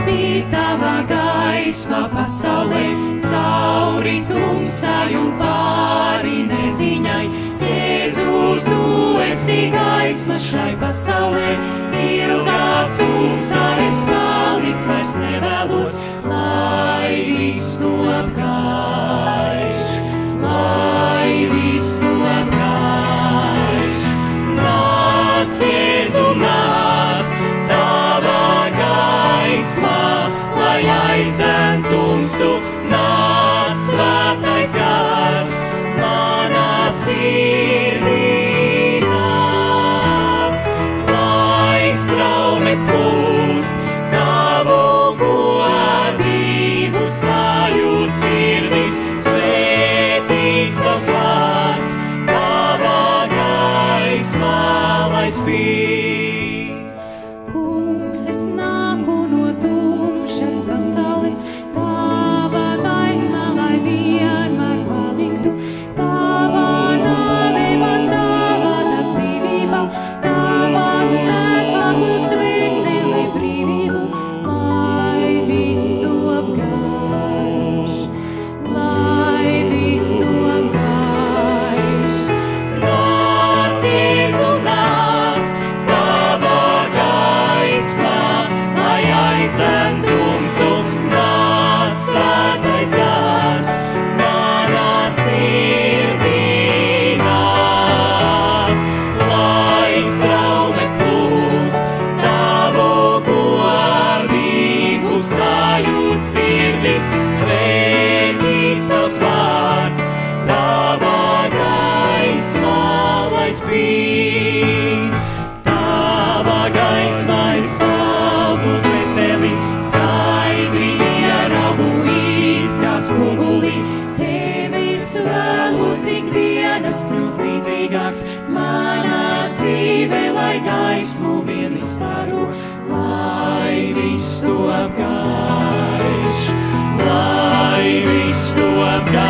spīd tava gaisma pasaulē, cauri tumsai un pāri neziņai. Jēzu, tu esi gaisma šai pasaulē, ilgāk tumsā es palikt vairs nevēlos, lai viss top gaiš, lai viss top gaiš. Nāc, Jēzu, nāc, tava gaisma, lai aizdzen tumsu, nāc, svētais gars, manā sirdī nāc, lai straume plūst, tavu godību sajūt sirdis, svētīts tavs vārds, tava gaisma, lai spīd. Kungs, es nāku no tumšas pasaules, tava gaisma, lai vienmēr paliktu, tava nāve man dāvāta dzīvība, tava spēkā gūst veseli brīvību, lai viss top gaiš, lai viss top gaiš. Nāc, Jēzu, nāc, tava gaisma, lai aizdzen tumsu, nāc, svētais gars, manā sirdī nāc, lai straume plūst, tavu godību sajūt sirdis, svētīts tavs vārds, tava gaisma, lai spīd. Tava gaisma es savu dvēseli, skaidri ieraugu it kā spogulī, tevi es vēlos ikdienas kļūt līdzīgāks, manā dzīvē, lai gaismu vien izstaro, lai viss top gaiš, lai viss top gaiš.